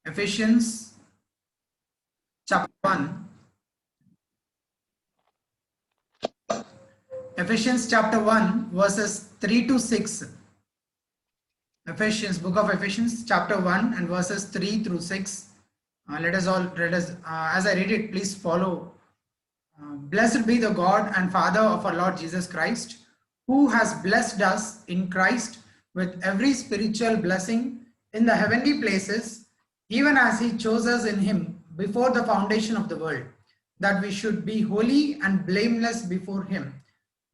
Ephesians chapter 1. Ephesians chapter 1 verses 3 to 6. Book of Ephesians chapter 1 and verses 3 through 6. As I read it, please follow. Blessed be the God and Father of our Lord Jesus Christ, who has blessed us in Christ with every spiritual blessing in the heavenly places, even as he chose us in him before the foundation of the world, that we should be holy and blameless before him.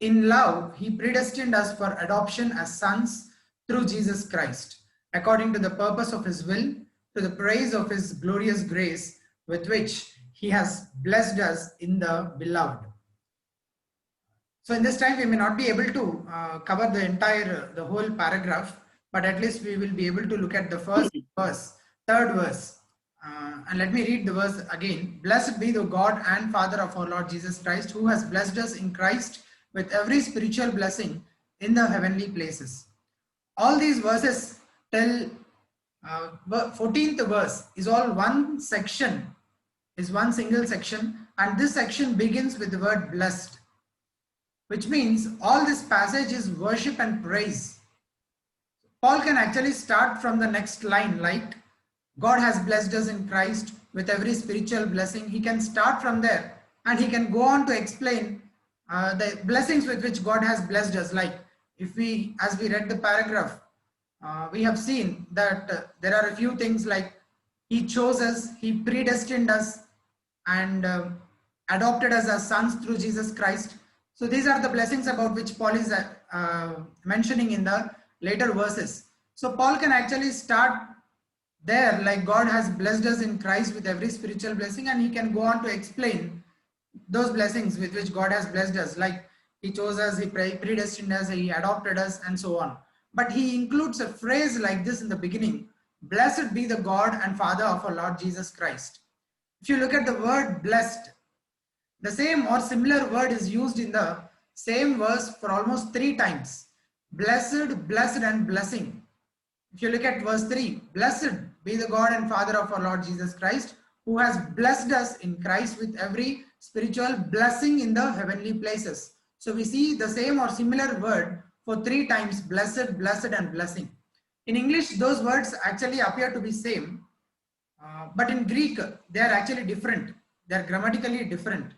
In love, he predestined us for adoption as sons through Jesus Christ, according to the purpose of his will, to the praise of his glorious grace, with which he has blessed us in the beloved. So in this time, we may not be able to cover the whole paragraph, but at least we will be able to look at the first verse, third verse. And let me read the verse again. Blessed be the God and Father of our Lord Jesus Christ, who has blessed us in Christ with every spiritual blessing in the heavenly places. All these verses tell 14th verse is all one section, is one single section, and this section begins with the word blessed, which means all this passage is worship and praise. Paul can actually start from the next line, like God has blessed us in Christ with every spiritual blessing. He can start from there and he can go on to explain the blessings with which God has blessed us. Like as we read the paragraph, we have seen that there are a few things like he chose us, he predestined us, and adopted us as sons through Jesus Christ. So these are the blessings about which Paul is mentioning in the later verses. So Paul can actually start there, like God has blessed us in Christ with every spiritual blessing, and he can go on to explain those blessings with which God has blessed us, like he chose us, he predestined us, he adopted us, and so on. But he includes a phrase like this in the beginning: blessed be the God and Father of our Lord Jesus Christ. If you look at the word blessed, the same or similar word is used in the same verse for almost 3 times. Blessed, blessed, and blessing. If you look at verse 3, blessed be the God and Father of our Lord Jesus Christ, who has blessed us in Christ with every spiritual blessing in the heavenly places. So we see the same or similar word for 3 times: blessed, blessed, and blessing. In English, those words actually appear to be same, but in Greek, they are actually different. They are grammatically different.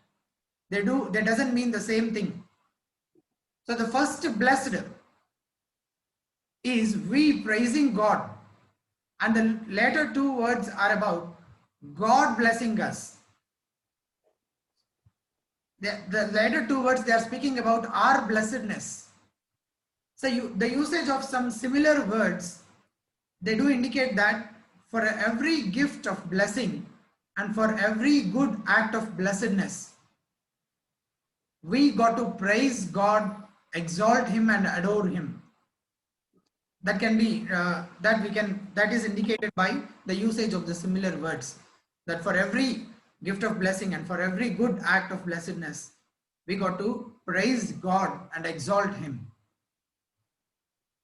They doesn't mean the same thing. So the first blessed is we praising God, and the later 2 words are about God blessing us. The later 2 words, they are speaking about our blessedness. So the usage of some similar words, they do indicate that for every gift of blessing and for every good act of blessedness, we got to praise God, exalt him, and adore him. That can be that is indicated by the usage of the similar words, that for every gift of blessing and for every good act of blessedness, we got to praise God and exalt him.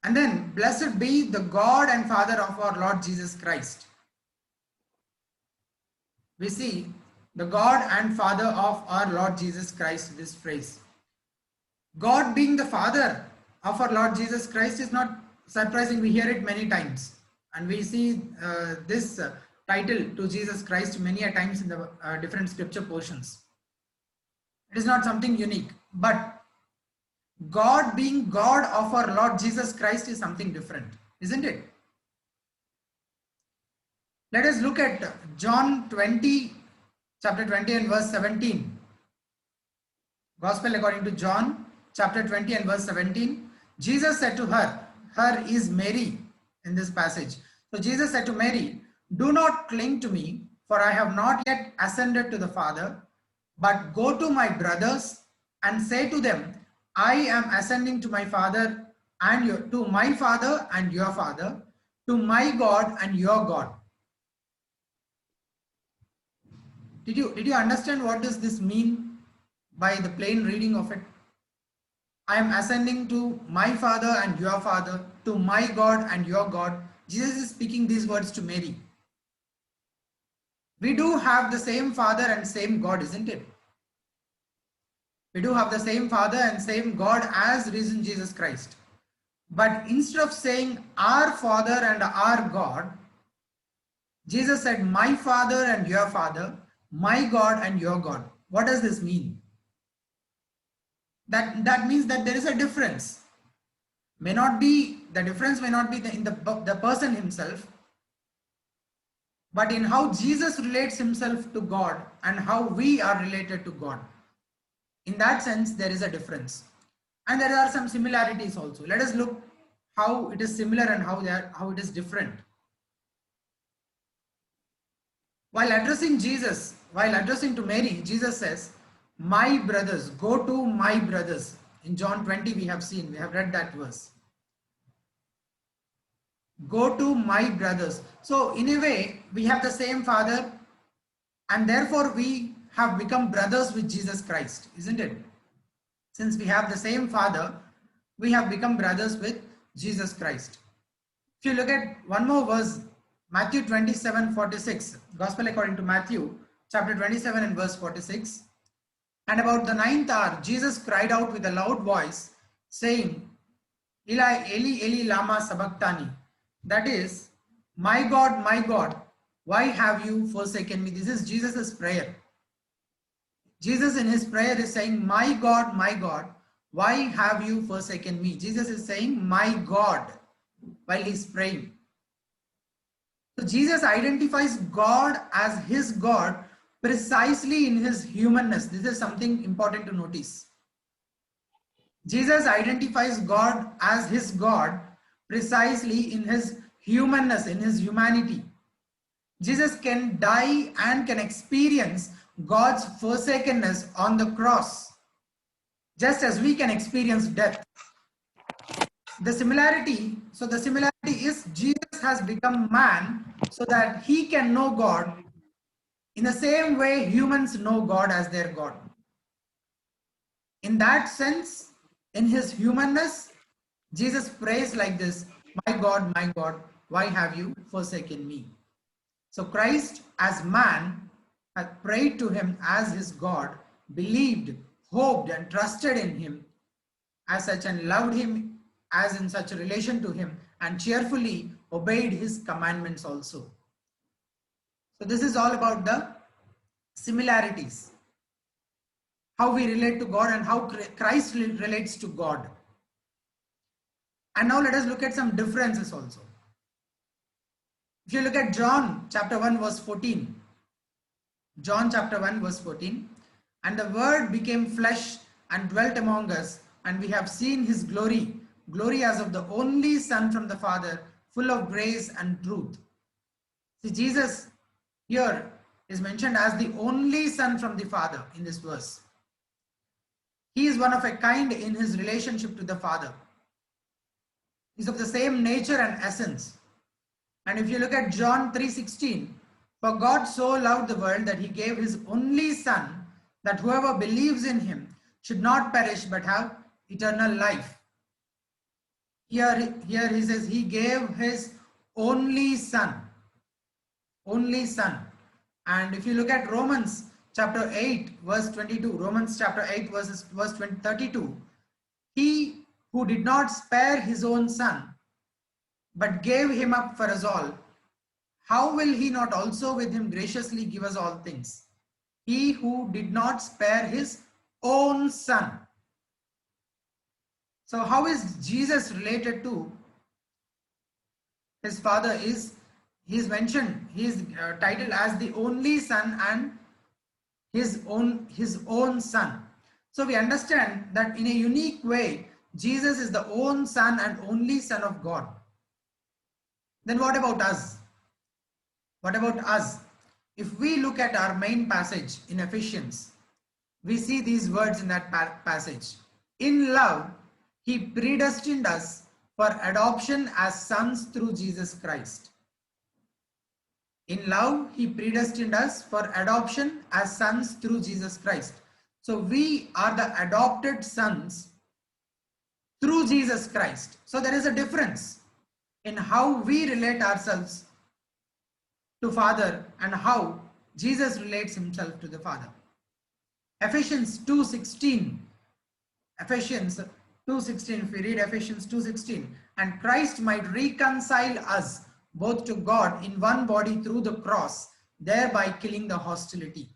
And then, blessed be the God and Father of our Lord Jesus Christ. We see the God and Father of our Lord Jesus Christ, this phrase. God being the Father of our Lord Jesus Christ is not surprising. We hear it many times, and we see this title to Jesus Christ many a times in the different scripture portions. It is not something unique, but God being God of our Lord Jesus Christ is something different, isn't it? Let us look at John 20, chapter 20 and verse 17. Gospel according to John, chapter 20 and verse 17. Jesus said to her is Mary in this passage. So Jesus said to Mary, do not cling to me, for I have not yet ascended to the Father, but go to my brothers and say to them, I am ascending to my Father and to my Father and your Father, to my God and your God. Did you understand what does this mean by the plain reading of it? I am ascending to my Father and your Father, to my God and your God. Jesus is speaking these words to Mary. We do have the same Father and same God, isn't it? We do have the same Father and same God as risen Jesus Christ. But instead of saying our Father and our God, Jesus said, my Father and your Father, my God and your God. What does this mean? That means that there is a difference. The difference may not be in the person himself, but in how Jesus relates himself to God and how we are related to God. In that sense, there is a difference. And there are some similarities also. Let us look how it is similar and how it is different. While addressing to Mary, Jesus says, my brothers, go to my brothers. In John 20, we have read that verse. Go to my brothers. So in a way, we have the same Father, and therefore we have become brothers with Jesus Christ, isn't it? Since we have the same Father, we have become brothers with Jesus Christ. If you look at one more verse, Matthew 27:46, Gospel according to Matthew, chapter 27 and verse 46. And about the 9th hour, Jesus cried out with a loud voice, saying, Eli, Eli, Eli, lama sabachthani. That is, my God, why have you forsaken me? This is Jesus' prayer. Jesus in his prayer is saying, my God, why have you forsaken me? Jesus is saying, my God, while he's praying. So Jesus identifies God as his God precisely in his humanness. This is something important to notice. Jesus identifies God as his God precisely in his humanness, in his humanity. Jesus can die and can experience God's forsakenness on the cross, just as we can experience death. The similarity is Jesus has become man so that he can know God in the same way humans know God as their God. In that sense, in his humanness, Jesus prays like this, my God, why have you forsaken me? So Christ as man had prayed to him as his God, believed, hoped and trusted in him as such, and loved him as in such a relation to him, and cheerfully obeyed his commandments also. So this is all about the similarities, how we relate to God and how Christ relates to God. And now let us look at some differences also. If you look at John chapter 1 verse 14, John chapter 1 verse 14, and the word became flesh and dwelt among us, and we have seen his glory, glory as of the only Son from the Father, full of grace and truth. See, Jesus here is mentioned as the only Son from the Father in this verse. He is one of a kind in his relationship to the Father. He's of the same nature and essence. And if you look at John 3:16, for God so loved the world that he gave his only Son, that whoever believes in him should not perish but have eternal life. Here he says he gave his only Son. Only Son. And if you look at Romans chapter 8 verse 22, Romans chapter 8 verse 32, he who did not spare his own Son, but gave him up for us all, how will he not also with him graciously give us all things? He who did not spare his own Son. So how is Jesus related to his Father? He is mentioned, he is titled as the only Son and his own Son. So we understand that in a unique way, Jesus is the own Son and only Son of God. Then what about us? What about us? If we look at our main passage in Ephesians, we see these words in that passage. In love, he predestined us for adoption as sons through Jesus Christ. In love, he predestined us for adoption as sons through Jesus Christ. So we are the adopted sons through Jesus Christ. So there is a difference in how we relate ourselves to Father and how Jesus relates himself to the Father. Ephesians 2:16. Ephesians 2:16, if we read Ephesians 2:16, and Christ might reconcile us both to God in one body through the cross, thereby killing the hostility.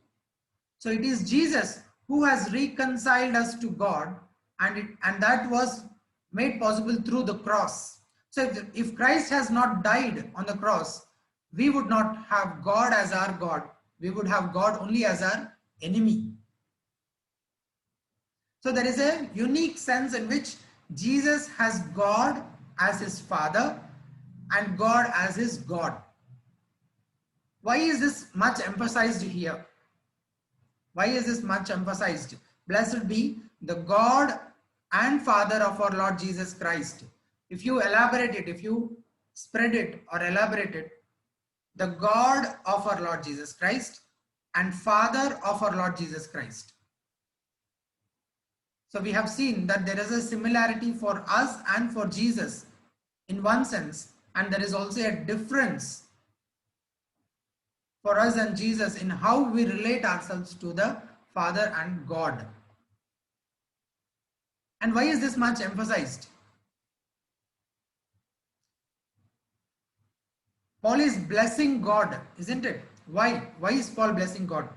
So it is Jesus who has reconciled us to God, and that was made possible through the cross. So if Christ has not died on the cross, we would not have God as our God. We would have God only as our enemy. So there is a unique sense in which Jesus has God as his Father and God as his God. Why is this much emphasized here? Why is this much emphasized? Blessed be the God and Father of our Lord Jesus Christ. If you elaborate it, if you spread it or elaborate it, the God of our Lord Jesus Christ and Father of our Lord Jesus Christ. So we have seen that there is a similarity for us and for Jesus in one sense, and there is also a difference for us and Jesus in how we relate ourselves to the Father and God. And why is this much emphasized? Paul is blessing God, isn't it? Why? Why is Paul blessing God?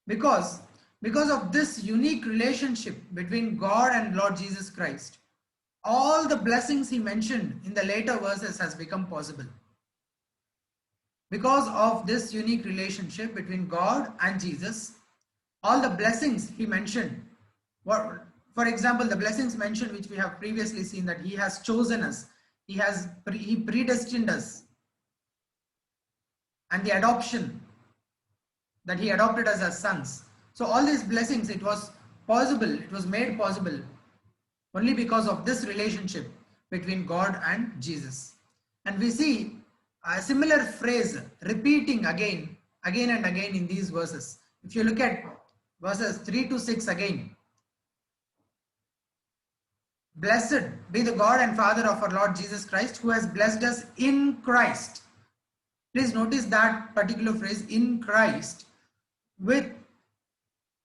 Because of this unique relationship between God and Lord Jesus Christ, all the blessings he mentioned in the later verses has become possible. Because of this unique relationship between God and Jesus, all the blessings he mentioned, for example, the blessings mentioned which we have previously seen, that he has chosen us, he predestined us, and the adoption, that he adopted us as sons. So all these blessings, it was possible, it was made possible only because of this relationship between God and Jesus. And we see a similar phrase repeating again and again in these verses. If you look at verses 3 to 6 again, blessed be the God and Father of our Lord Jesus Christ, who has blessed us in Christ. Please notice that particular phrase, in Christ, with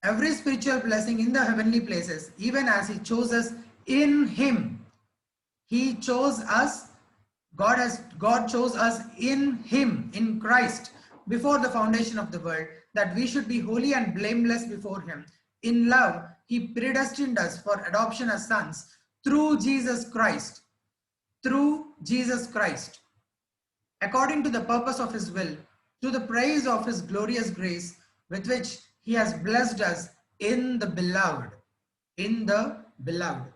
every spiritual blessing in the heavenly places, even as he chose us in him. He chose us, God chose us in him, in Christ, before the foundation of the world, that we should be holy and blameless before him. In love, he predestined us for adoption as sons through Jesus Christ. Through Jesus Christ, according to the purpose of his will, to the praise of his glorious grace, with which he has blessed us in the beloved. In the beloved.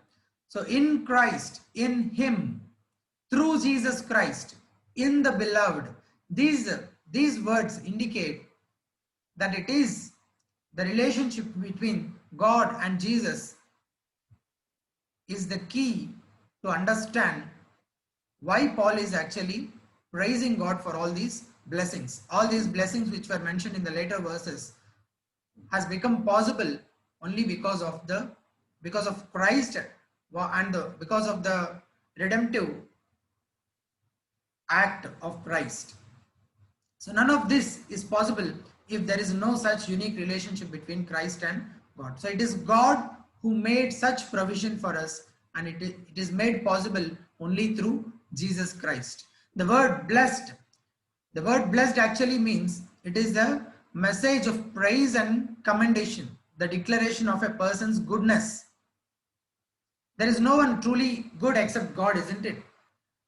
So in Christ, in him, through Jesus Christ, in the beloved. These words indicate that it is the relationship between God and Jesus is the key to understand why Paul is actually praising God for all these blessings. All these blessings which were mentioned in the later verses has become possible only because of Christ and because of the redemptive act of Christ. So none of this is possible if there is no such unique relationship between Christ and God. So it is God who made such provision for us, and it is made possible only through Jesus Christ. The word blessed actually means, it is the message of praise and commendation, the declaration of a person's goodness. There is no one truly good except God, isn't it?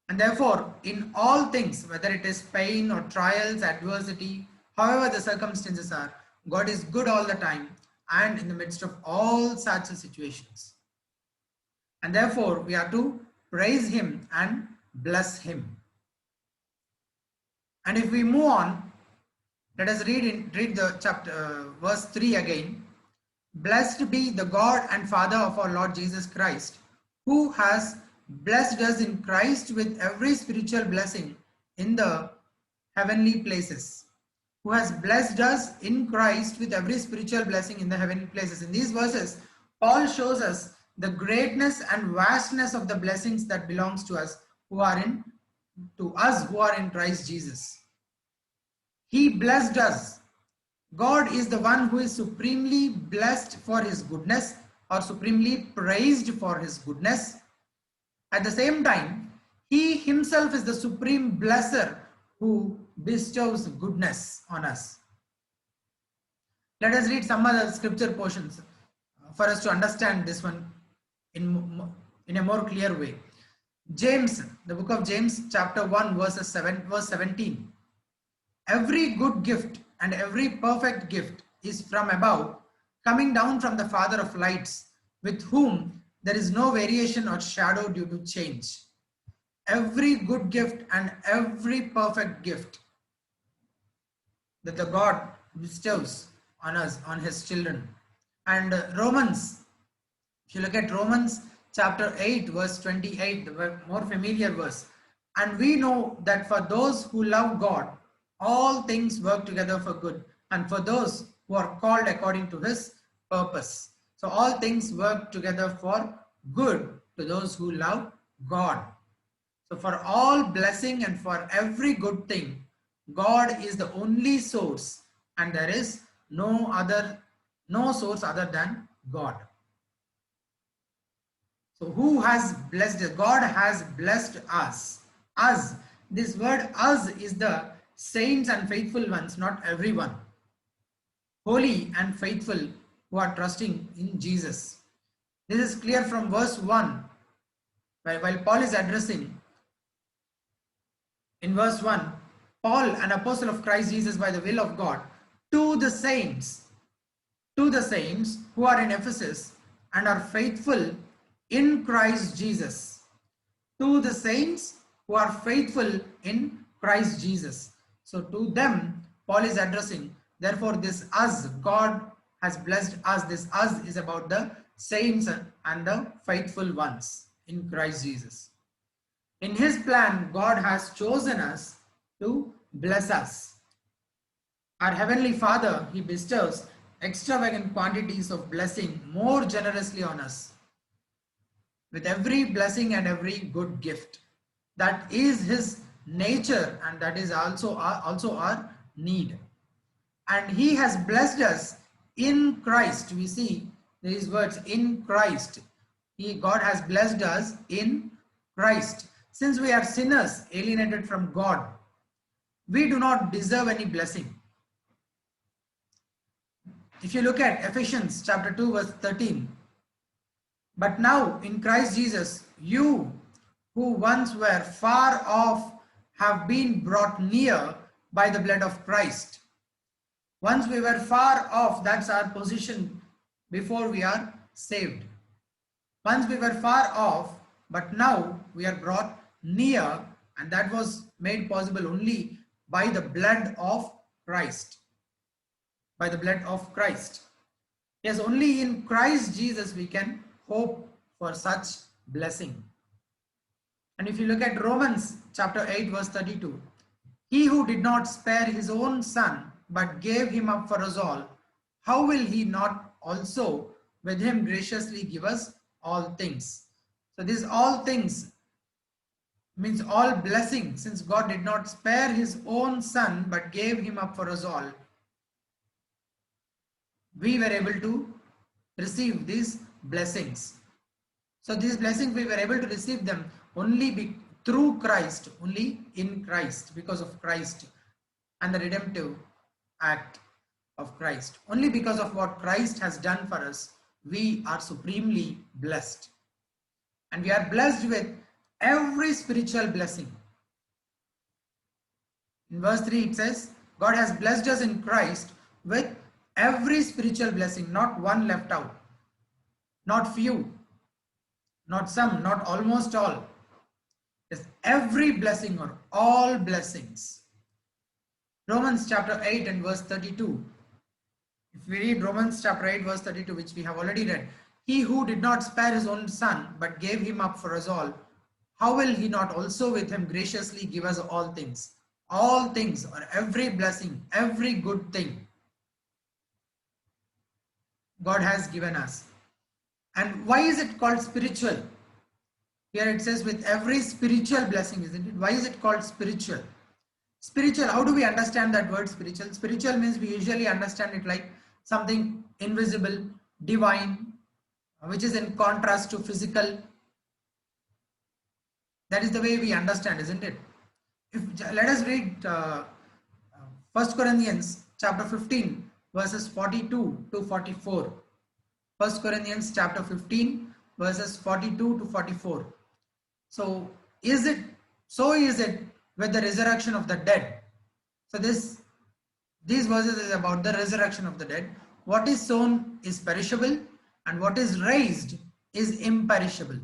And therefore, in all things, whether it is pain or trials, adversity, however the circumstances are, God is good all the time and in the midst of all such situations. And therefore, we are to praise him and bless him. And if we move on, let us read the chapter, verse 3 again. Blessed be the God and Father of our Lord Jesus Christ, who has blessed us in Christ with every spiritual blessing in the heavenly places. Who has blessed us in Christ with every spiritual blessing in the heavenly places. In these verses, Paul shows us the greatness and vastness of the blessings that belongs to us who are in Christ Jesus. He blessed us God is the one who is supremely blessed for his goodness or supremely praised for his goodness. At the same time, he himself is the supreme blesser who bestows goodness on us. Let us read some other scripture portions for us to understand this one in a more clear way. James, the book of James, chapter 1, verse 17. Every good gift and every perfect gift is from above, coming down from the Father of lights, with whom there is no variation or shadow due to change. Every good gift and every perfect gift that the God bestows on us, on his children. And Romans, if you look at Romans chapter 8, verse 28, the more familiar verse, and we know that for those who love God, all things work together for good, and for those who are called according to his purpose. So all things work together for good to those who love God. So for all blessing and for every good thing, God is the only source, and there is no source other than God. So who has blessed us? God has blessed us. Us. This word us is the saints and faithful ones, not everyone. Holy and faithful who are trusting in Jesus. This is clear from verse 1. While Paul is addressing, in verse 1, Paul, an apostle of Christ Jesus by the will of God, to the saints who are in Ephesus and are faithful in Christ Jesus. To the saints who are faithful in Christ Jesus. So to them, Paul is addressing. Therefore, this us, God has blessed us. This us is about the saints and the faithful ones in Christ Jesus. In his plan, God has chosen us to bless us. Our Heavenly Father, he bestows extravagant quantities of blessing more generously on us, with every blessing and every good gift. That is his nature, and that is also our need. And he has blessed us in Christ. We see these words, in Christ. God has blessed us in Christ. Since we are sinners alienated from God, we do not deserve any blessing. If you look at Ephesians chapter 2 verse 13, but now in Christ Jesus, you who once were far off have been brought near by the blood of Christ. Once we were far off, that's our position before we are saved. Once we were far off, but now we are brought near, and that was made possible only by the blood of Christ. By the blood of Christ. Yes, only in Christ Jesus we can hope for such blessing. And if you look at Romans chapter 8 verse 32, he who did not spare his own son but gave him up for us all, how will he not also with him graciously give us all things? So this all things means all blessing. Since God did not spare his own son but gave him up for us all, we were able to receive these blessings. So these blessings we were able to receive them only through Christ, only in Christ, because of Christ and the redemptive act of Christ. Only because of what Christ has done for us, we are supremely blessed. And we are blessed with every spiritual blessing. In verse 3 it says, God has blessed us in Christ with every spiritual blessing, not one left out, not few, not some, not almost all. It's every blessing or all blessings. Romans chapter 8 and verse 32. If we read Romans chapter 8 verse 32, which we have already read, he who did not spare his own son but gave him up for us all, how will he not also with him graciously give us all things? All things or every blessing, every good thing God has given us. And why is it called spiritual? Here it says with every spiritual blessing, isn't it? Why is it called spiritual? Spiritual, how do we understand that word spiritual? Spiritual means we usually understand it like something invisible, divine, which is in contrast to physical. That is the way we understand, isn't it? If let us read 1 Corinthians chapter 15 verses 42 to 44. 1 Corinthians chapter 15 verses 42 to 44. So is it with the resurrection of the dead. So these verses is about the resurrection of the dead. What is sown is perishable, and what is raised is imperishable.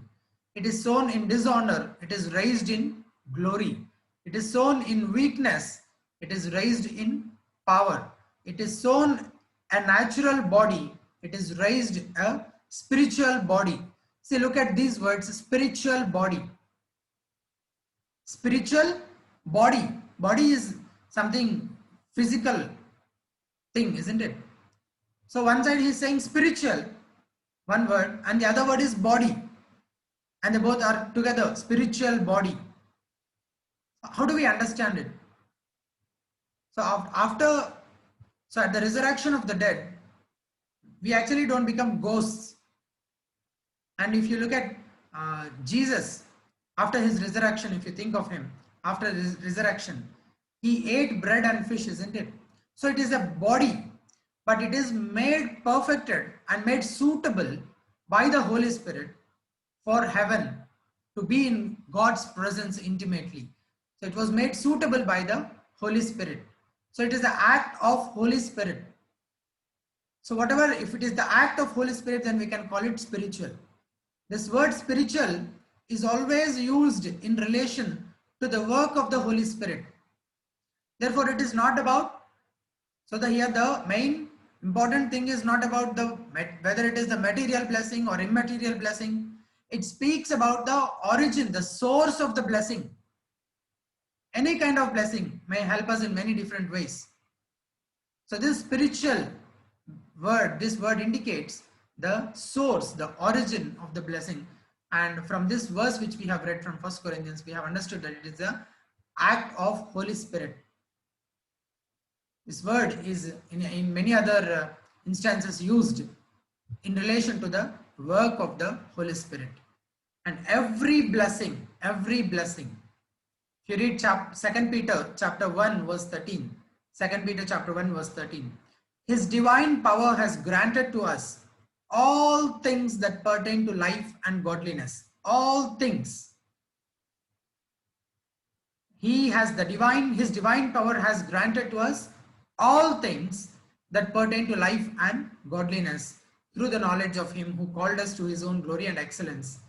It is sown in dishonor, it is raised in glory. It is sown in weakness, it is raised in power. It is sown a natural body, it is raised a spiritual body. See, look at these words: spiritual body. Spiritual body. Body is something physical thing, isn't it? So one side he is saying spiritual, one word, and the other word is body, and they both are together, spiritual body. How do we understand it? So at the resurrection of the dead, we actually don't become ghosts. And if you look at Jesus, after his resurrection, if you think of him, after his resurrection, he ate bread and fish, isn't it? So it is a body, but it is made perfected and made suitable by the Holy Spirit for heaven, to be in God's presence intimately. So it was made suitable by the Holy Spirit. So it is the act of Holy Spirit. So whatever, if it is the act of Holy Spirit, then we can call it spiritual. This word spiritual is always used in relation to the work of the Holy Spirit. Therefore, it is not about, here the main important thing is not about whether it is the material blessing or immaterial blessing. It speaks about the origin, the source of the blessing. Any kind of blessing may help us in many different ways. So this spiritual word, this word indicates the source, the origin of the blessing. And from this verse which we have read from 1 Corinthians, we have understood that it is the act of Holy Spirit. This word is in many other instances used in relation to the work of the Holy Spirit. And every blessing, if you read 2 Peter chapter 1 verse 13, 2 Peter chapter 1 verse 13, His divine power has granted to us all things that pertain to life and godliness. All things. His divine power has granted to us all things that pertain to life and godliness through the knowledge of Him who called us to His own glory and excellence.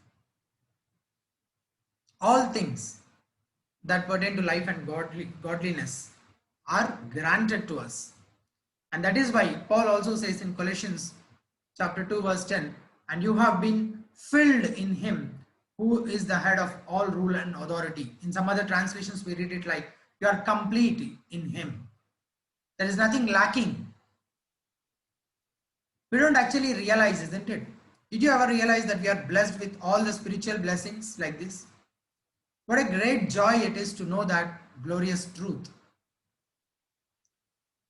All things that pertain to life and godliness are granted to us. And that is why Paul also says in Colossians chapter 2 verse 10, and you have been filled in Him who is the head of all rule and authority. In some other translations we read it like, you are complete in Him. There is nothing lacking. We don't actually realize, isn't it? Did you ever realize that we are blessed with all the spiritual blessings like this? What a great joy it is to know that glorious truth.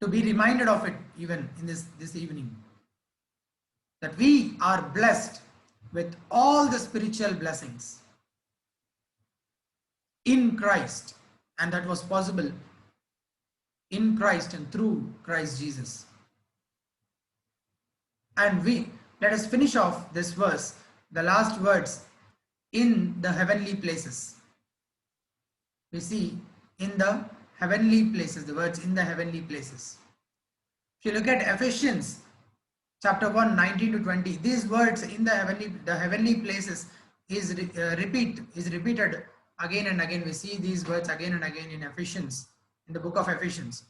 To be reminded of it even in this evening. That we are blessed with all the spiritual blessings in Christ. And that was possible in Christ and through Christ Jesus. And let us finish off this verse, the last words, in the heavenly places. We see in the heavenly places, the words in the heavenly places. If you look at Ephesians chapter 1, 19 to 20, these words in the heavenly places is repeated again and again. We see these words again and again in Ephesians, in the book of Ephesians.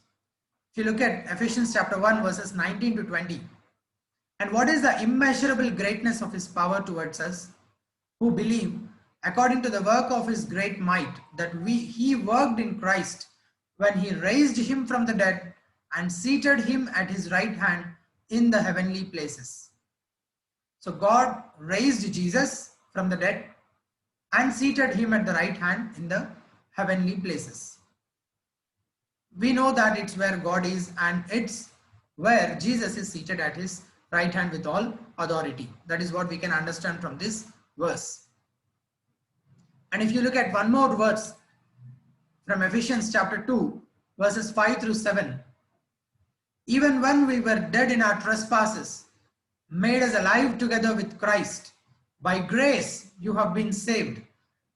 If you look at Ephesians chapter 1 verses 19 to 20, and what is the immeasurable greatness of His power towards us who believe, according to the work of His great might, that He worked in Christ when He raised Him from the dead and seated Him at His right hand in the heavenly places. So God raised Jesus from the dead and seated Him at the right hand in the heavenly places. we know that it's where God is, and it's where Jesus is seated at his right hand with all authority. That is what we can understand from this verse. And if you look at one more verse from Ephesians chapter 2, verses 5 through 7, even when we were dead in our trespasses, made us alive together with Christ. By grace you have been saved,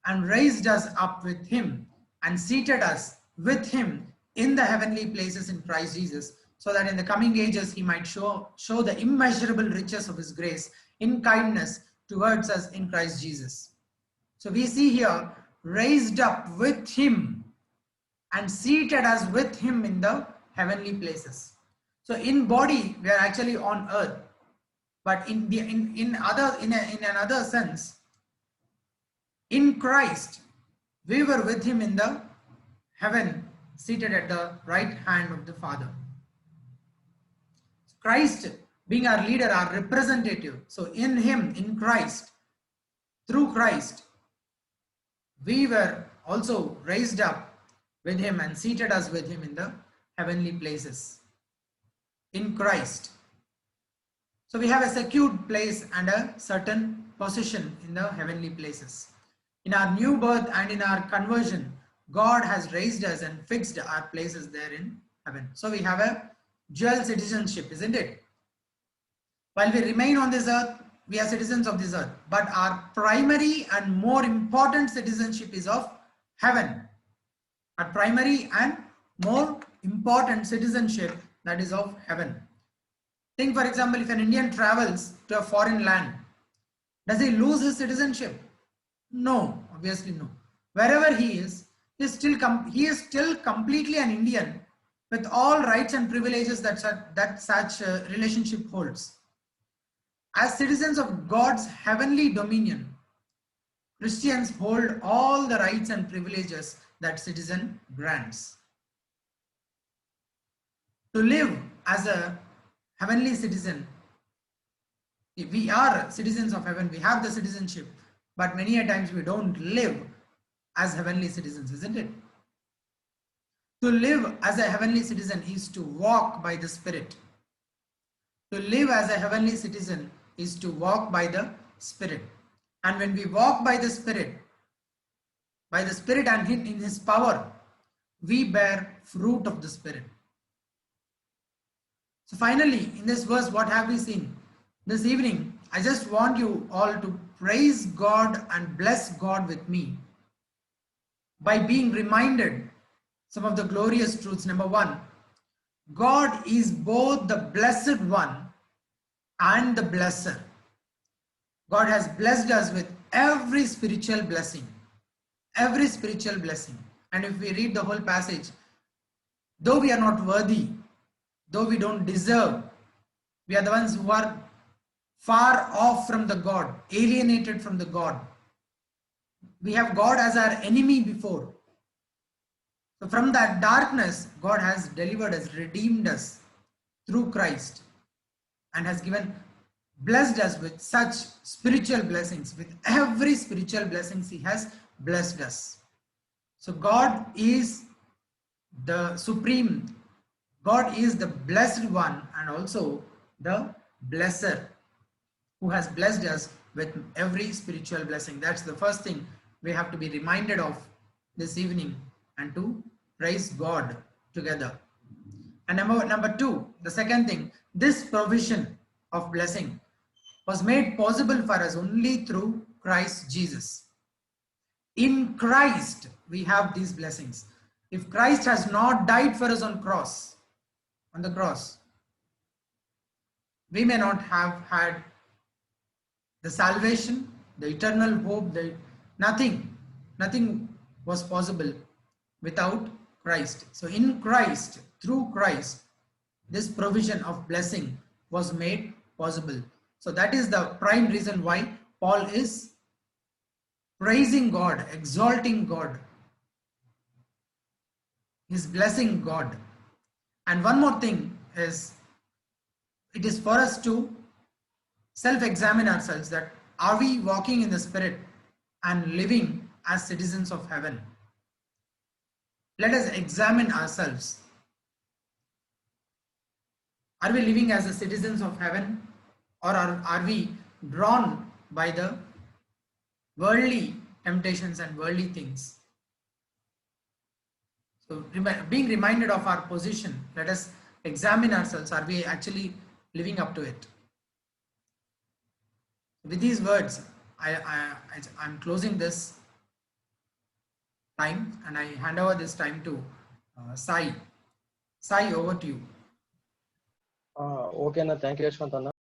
and raised us up with him, and seated us with him in the heavenly places in Christ Jesus, so that in the coming ages he might show the immeasurable riches of his grace in kindness towards us in Christ Jesus. So we see here, raised up with him and seated us with him in the heavenly places. So in body we are actually on earth, but in another sense, in Christ we were with him in the heaven, seated at the right hand of the Father. Christ being our leader, our representative. So in him, in Christ, through Christ, we were also raised up with him and seated us with him in the heavenly places. In Christ. So we have a secured place and a certain position in the heavenly places. In our new birth and in our conversion, God has raised us and fixed our places there in heaven. So we have a dual citizenship, isn't it? While we remain on this earth, we are citizens of this earth, but our primary and more important citizenship is of heaven. Our primary and more important citizenship, that is of heaven. Think, for example, if an Indian travels to a foreign land, does he lose his citizenship? No, obviously no. Wherever he is still completely an Indian with all rights and privileges that such relationship holds. As citizens of God's heavenly dominion, Christians hold all the rights and privileges that citizen grants. To live as a heavenly citizen, if we are citizens of heaven, we have the citizenship, but many a times we don't live as heavenly citizens, isn't it? To live as a heavenly citizen is to walk by the Spirit. To live as a heavenly citizen is to walk by the Spirit. And when we walk by the Spirit and in his power, we bear fruit of the Spirit. So finally, in this verse, what have we seen? This evening, I just want you all to praise God and bless God with me by being reminded some of the glorious truths. Number one, God is both the blessed one and the blesser. God has blessed us with every spiritual blessing. Every spiritual blessing. And if we read the whole passage, though we are not worthy, though we don't deserve, we are the ones who are far off from the God, alienated from the God. We have God as our enemy before. So from that darkness, God has delivered us, redeemed us through Christ, and has blessed us with such spiritual blessings. With every spiritual blessings, he has blessed us. So God is the supreme. God is the blessed one and also the blesser, who has blessed us with every spiritual blessing. That's the first thing we have to be reminded of this evening, and to praise God together. And number two, the second thing, this provision of blessing was made possible for us only through Christ Jesus. In Christ, we have these blessings. If Christ has not died for us on the cross, we may not have had the salvation, the eternal hope, nothing was possible without Christ. So in Christ, through Christ, this provision of blessing was made possible. So that is the prime reason why Paul is praising God, exalting God. He's blessing God. And one more thing is, it is for us to self-examine ourselves, that are we walking in the Spirit and living as citizens of heaven? Let us examine ourselves. Are we living as the citizens of heaven, or are we drawn by the worldly temptations and worldly things? So being reminded of our position, let us examine ourselves. Are we actually living up to it? With these words, I'm closing this time, and I hand over this time to Sai. Sai, over to you. Okay అన్న, thank you Yashwant అన్న.